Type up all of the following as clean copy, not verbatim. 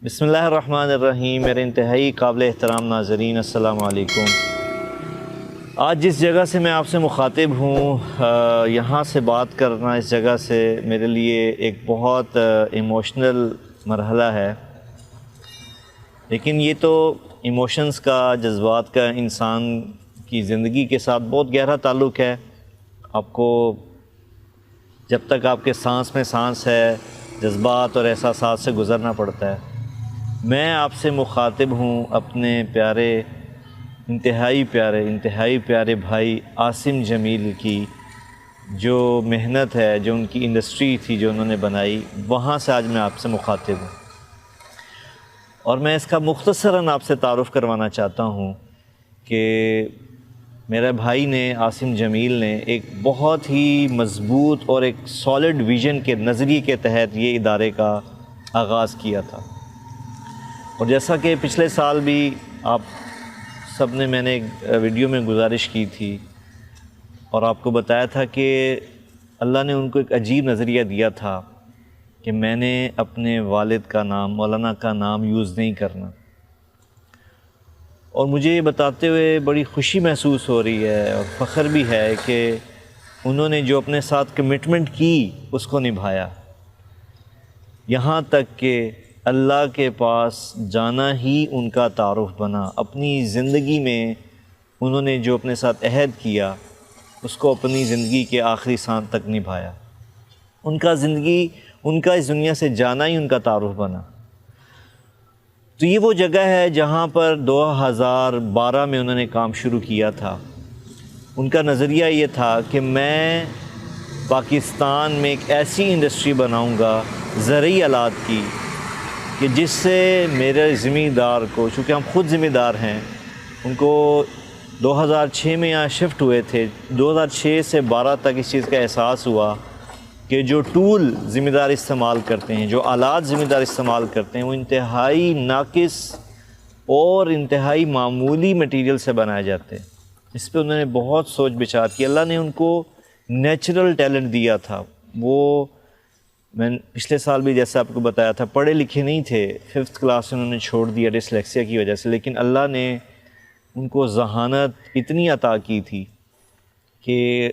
بسم اللہ الرحمن الرحیم۔ میرے انتہائی قابل احترام ناظرین، السلام علیکم۔ آج جس جگہ سے میں آپ سے مخاطب ہوں، یہاں سے بات کرنا اس جگہ سے میرے لیے ایک بہت ایموشنل مرحلہ ہے، لیکن یہ تو ایموشنز کا، جذبات کا انسان کی زندگی کے ساتھ بہت گہرا تعلق ہے۔ آپ کو جب تک آپ کے سانس میں سانس ہے، جذبات اور احساسات سے گزرنا پڑتا ہے۔ میں آپ سے مخاطب ہوں اپنے انتہائی پیارے بھائی عاصم جمیل کی، جو محنت ہے، جو ان کی انڈسٹری تھی جو انہوں نے بنائی، وہاں سے آج میں آپ سے مخاطب ہوں۔ اور میں اس کا مختصراً آپ سے تعارف کروانا چاہتا ہوں کہ میرے بھائی نے، عاصم جمیل نے، ایک بہت ہی مضبوط اور ایک سالڈ ویژن کے نظریے کے تحت یہ ادارے کا آغاز کیا تھا۔ اور جیسا کہ پچھلے سال بھی آپ سب نے، میں نے ایک ویڈیو میں گزارش کی تھی اور آپ کو بتایا تھا کہ اللہ نے ان کو ایک عجیب نظریہ دیا تھا کہ میں نے اپنے والد کا نام، مولانا کا نام یوز نہیں کرنا۔ اور مجھے یہ بتاتے ہوئے بڑی خوشی محسوس ہو رہی ہے اور فخر بھی ہے کہ انہوں نے جو اپنے ساتھ کمٹمنٹ کی اس کو نبھایا، یہاں تک کہ اللہ کے پاس جانا ہی ان کا تعارف بنا۔ اپنی زندگی میں انہوں نے جو اپنے ساتھ عہد کیا اس کو اپنی زندگی کے آخری سانس تک نبھایا۔ ان کا اس دنیا سے جانا ہی ان کا تعارف بنا۔ تو یہ وہ جگہ ہے جہاں پر 2012 میں انہوں نے کام شروع کیا تھا۔ ان کا نظریہ یہ تھا کہ میں پاکستان میں ایک ایسی انڈسٹری بناؤں گا زرعی آلات کی کہ جس سے میرے ذمہ دار کو، چونکہ ہم خود ذمہ دار ہیں، ان کو 2006 میں یہاں شفٹ ہوئے تھے، 2006 سے 12 تک اس چیز کا احساس ہوا کہ جو ٹول ذمہ دار استعمال کرتے ہیں، جو آلات ذمہ دار استعمال کرتے ہیں، وہ انتہائی ناقص اور انتہائی معمولی مٹیریل سے بنائے جاتے ہیں۔ اس پہ انہوں نے بہت سوچ بچار کی۔ اللہ نے ان کو نیچرل ٹیلنٹ دیا تھا۔ وہ، میں پچھلے سال بھی جیسے آپ کو بتایا تھا، پڑھے لکھے نہیں تھے، 5th کلاس سے انہوں نے چھوڑ دیا ڈسلیکسیا کی وجہ سے، لیکن اللہ نے ان کو ذہانت اتنی عطا کی تھی کہ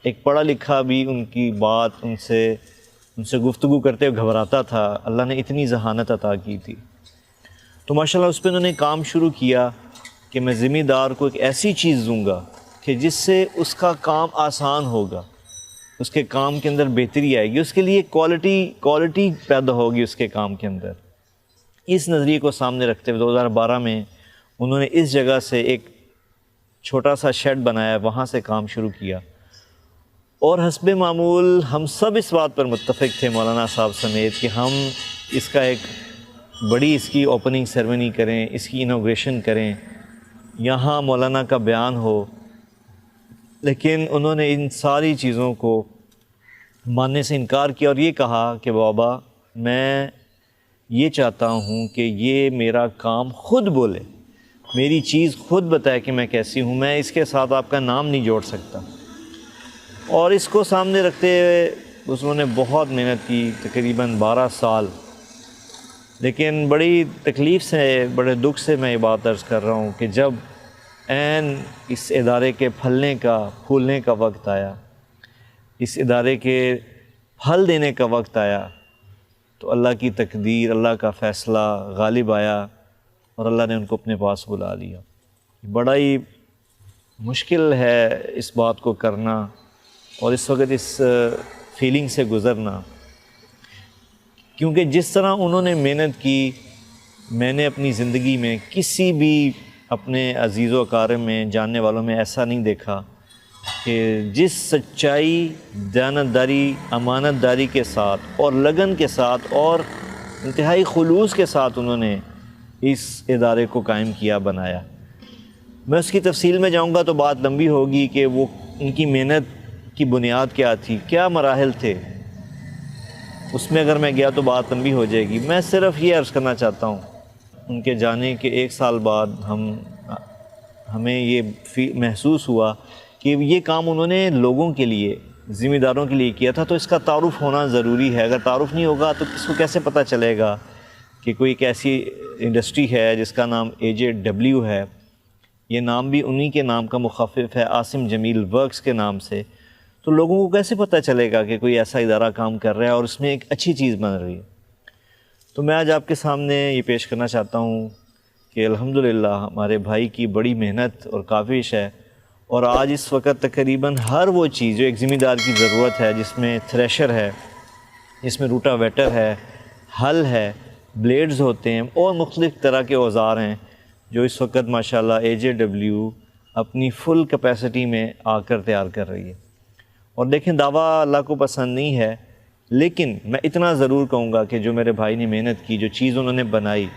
ایک پڑھا لکھا بھی ان کی بات، ان سے گفتگو کرتے ہوئے گھبراتا تھا۔ اللہ نے اتنی ذہانت عطا کی تھی۔ تو ماشاءاللہ اس پہ انہوں نے کام شروع کیا کہ میں ذمہ دار کو ایک ایسی چیز دوں گا کہ جس سے اس کا کام آسان ہوگا، اس کے کام کے اندر بہتری آئے گی، اس کے لیے کوالٹی پیدا ہوگی اس کے کام کے اندر۔ اس نظریے کو سامنے رکھتے ہوئے 2012 میں انہوں نے اس جگہ سے ایک چھوٹا سا شیڈ بنایا، وہاں سے کام شروع کیا۔ اور حسب معمول ہم سب اس بات پر متفق تھے، مولانا صاحب سمیت، کہ ہم اس کا ایک بڑی اس کی اوپننگ سیرمنی کریں، اس کی انوگریشن کریں، یہاں مولانا کا بیان ہو۔ لیکن انہوں نے ان ساری چیزوں کو ماننے سے انکار کیا اور یہ کہا کہ بابا، میں یہ چاہتا ہوں کہ یہ میرا کام خود بولے، میری چیز خود بتائے کہ میں کیسی ہوں، میں اس کے ساتھ آپ کا نام نہیں جوڑ سکتا۔ اور اس کو سامنے رکھتے ہوئے انہوں نے بہت محنت کی، تقریباً 12 سال۔ لیکن بڑی تکلیف سے، بڑے دکھ سے میں یہ بات عرض کر رہا ہوں کہ جب عین اس ادارے کے پھولنے کا وقت آیا، اس ادارے کے پھل دینے کا وقت آیا، تو اللہ کی تقدیر، اللہ کا فیصلہ غالب آیا اور اللہ نے ان کو اپنے پاس بلا لیا۔ بڑا ہی مشکل ہے اس بات کو کرنا اور اس وقت اس فیلنگ سے گزرنا، کیونکہ جس طرح انہوں نے محنت کی، میں نے اپنی زندگی میں کسی بھی اپنے عزیز و اقارب میں، جاننے والوں میں ایسا نہیں دیکھا کہ جس سچائی، دیانتداری، امانت داری کے ساتھ اور لگن کے ساتھ اور انتہائی خلوص کے ساتھ انہوں نے اس ادارے کو قائم کیا، بنایا۔ میں اس کی تفصیل میں جاؤں گا تو بات لمبی ہوگی کہ وہ ان کی محنت کی بنیاد کیا تھی، کیا مراحل تھے، اس میں اگر میں گیا تو بات لمبی ہو جائے گی۔ میں صرف یہ عرض کرنا چاہتا ہوں، ان کے جانے کے 1 سال بعد ہمیں یہ محسوس ہوا کہ یہ کام انہوں نے لوگوں کے لیے، ذمہ داروں کے لیے کیا تھا، تو اس کا تعارف ہونا ضروری ہے۔ اگر تعارف نہیں ہوگا تو کس کو کیسے پتہ چلے گا کہ کوئی ایک ایسی انڈسٹری ہے جس کا نام AJW ہے، یہ نام بھی انہی کے نام کا مخفف ہے، عاصم جمیل ورکس کے نام سے، تو لوگوں کو کیسے پتہ چلے گا کہ کوئی ایسا ادارہ کام کر رہا ہے اور اس میں ایک اچھی چیز بن رہی ہے؟ تو میں آج آپ کے سامنے یہ پیش کرنا چاہتا ہوں کہ الحمدللہ ہمارے بھائی کی بڑی محنت اور کاوش ہے، اور آج اس وقت تقریباً ہر وہ چیز جو ایک ذمہ دار کی ضرورت ہے، جس میں تھریشر ہے، جس میں روٹا ویٹر ہے، ہل ہے، بلیڈز ہوتے ہیں اور مختلف طرح کے اوزار ہیں، جو اس وقت ماشاءاللہ AJW اپنی فل کیپیسٹی میں آ کر تیار کر رہی ہے۔ اور دیکھیں، دعویٰ اللہ کو پسند نہیں ہے، لیکن میں اتنا ضرور کہوں گا کہ جو میرے بھائی نے محنت کی، جو چیز انہوں نے بنائی،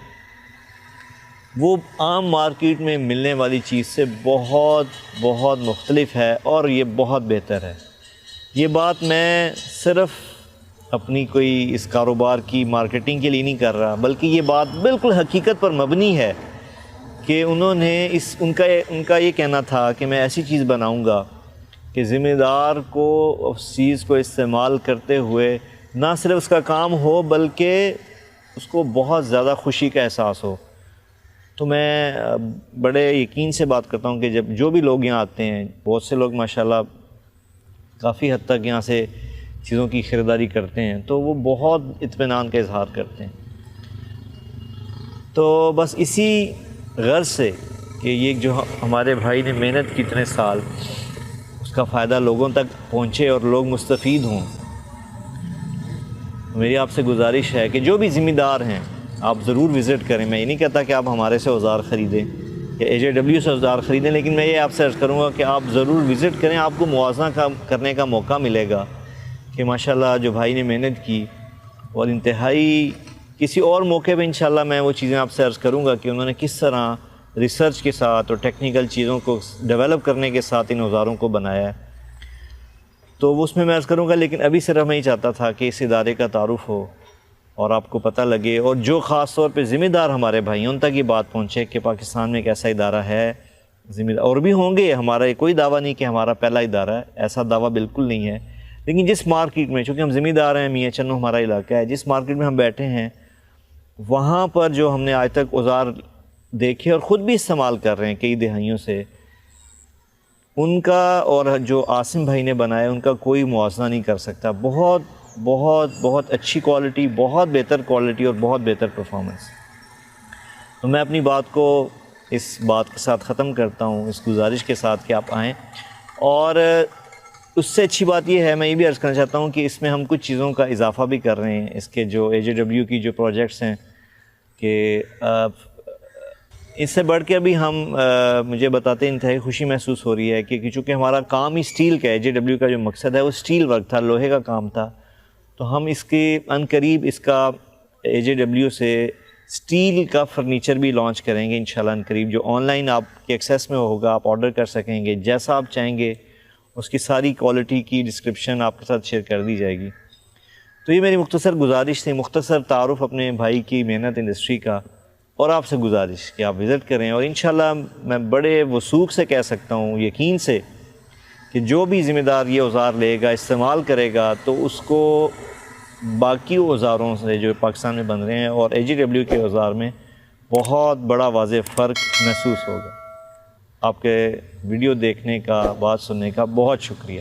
وہ عام مارکیٹ میں ملنے والی چیز سے بہت بہت مختلف ہے اور یہ بہت بہتر ہے۔ یہ بات میں صرف اپنی کوئی اس کاروبار کی مارکیٹنگ کے لیے نہیں کر رہا، بلکہ یہ بات بالکل حقیقت پر مبنی ہے کہ انہوں نے ان کا یہ کہنا تھا کہ میں ایسی چیز بناؤں گا کہ ذمہ دار کو اس چیز کو استعمال کرتے ہوئے نہ صرف اس کا کام ہو بلکہ اس کو بہت زیادہ خوشی کا احساس ہو۔ تو میں بڑے یقین سے بات کرتا ہوں کہ جب جو بھی لوگ یہاں آتے ہیں، بہت سے لوگ ماشاءاللہ کافی حد تک یہاں سے چیزوں کی خریداری کرتے ہیں، تو وہ بہت اطمینان کا اظہار کرتے ہیں۔ تو بس اسی غرض سے کہ یہ جو ہمارے بھائی نے محنت کی اتنے سال، اس کا فائدہ لوگوں تک پہنچے اور لوگ مستفید ہوں، میری آپ سے گزارش ہے کہ جو بھی ذمہ دار ہیں آپ ضرور وزٹ کریں۔ میں یہ نہیں کہتا کہ آپ ہمارے سے اوزار خریدیں یا AJW سے اوزار خریدیں، لیکن میں یہ آپ سے عرض کروں گا کہ آپ ضرور وزٹ کریں، آپ کو موازنہ کرنے کا موقع ملے گا کہ ماشاءاللہ جو بھائی نے محنت کی، اور انتہائی کسی اور موقع پہ انشاءاللہ میں وہ چیزیں آپ سے عرض کروں گا کہ انہوں نے کس طرح ریسرچ کے ساتھ اور ٹیکنیکل چیزوں کو ڈیولپ کرنے کے ساتھ ان اوزاروں کو بنایا ہے، تو وہ اس میں عرض کروں گا۔ لیکن ابھی صرف میں ہی چاہتا تھا کہ اس ادارے کا تعارف ہو اور آپ کو پتہ لگے، اور جو خاص طور پہ ذمہ دار ہمارے بھائی ان تک یہ بات پہنچے کہ پاکستان میں ایک ایسا ادارہ ہے، ذمہ دار اور بھی ہوں گے، ہمارا یہ کوئی دعویٰ نہیں کہ ہمارا پہلا ادارہ ہے، ایسا دعویٰ بالکل نہیں ہے، لیکن جس مارکیٹ میں، چونکہ ہم ذمہ دار ہیں، میاں چنو ہمارا علاقہ ہے، جس مارکیٹ میں ہم بیٹھے ہیں، وہاں پر جو ہم نے آج تک اوزار دیکھے اور خود بھی استعمال کر رہے ہیں کئی دہائیوں سے، ان کا اور جو عاصم بھائی نے بنایا ان کا کوئی موازنہ نہیں کر سکتا۔ بہت بہت بہت اچھی کوالٹی، بہت بہتر کوالٹی اور بہت بہتر پرفارمنس۔ تو میں اپنی بات کو اس بات کے ساتھ ختم کرتا ہوں، اس گزارش کے ساتھ کہ آپ آئیں، اور اس سے اچھی بات یہ ہے، میں یہ بھی عرض کرنا چاہتا ہوں کہ اس میں ہم کچھ چیزوں کا اضافہ بھی کر رہے ہیں، اس کے جو AJW کی جو پروجیکٹس ہیں، کہ اس سے بڑھ کے ابھی ہم مجھے بتاتے انتہائی خوشی محسوس ہو رہی ہے کہ چونکہ ہمارا کام ہی سٹیل کا ہے، AJW کا جو مقصد ہے وہ سٹیل ورک تھا، لوہے کا کام تھا، تو ہم اس کے عنقریب اس کا AJW سے سٹیل کا فرنیچر بھی لانچ کریں گے انشاءاللہ عنقریب، جو آن لائن آپ کے ایکسیس میں ہوگا، آپ آرڈر کر سکیں گے جیسا آپ چاہیں گے، اس کی ساری کوالٹی کی ڈسکرپشن آپ کے ساتھ شیئر کر دی جائے گی۔ تو یہ میری مختصر گزارش تھی، مختصر تعارف اپنے بھائی کی محنت انڈسٹری کا، اور آپ سے گزارش کہ آپ وزٹ کریں، اور انشاءاللہ میں بڑے وثوق سے کہہ سکتا ہوں، یقین سے، کہ جو بھی ذمہ دار یہ اوزار لے گا، استعمال کرے گا، تو اس کو باقی اوزاروں سے جو پاکستان میں بن رہے ہیں اور AJW کے اوزار میں بہت بڑا واضح فرق محسوس ہوگا۔ آپ کے ویڈیو دیکھنے کا، بات سننے کا بہت شکریہ۔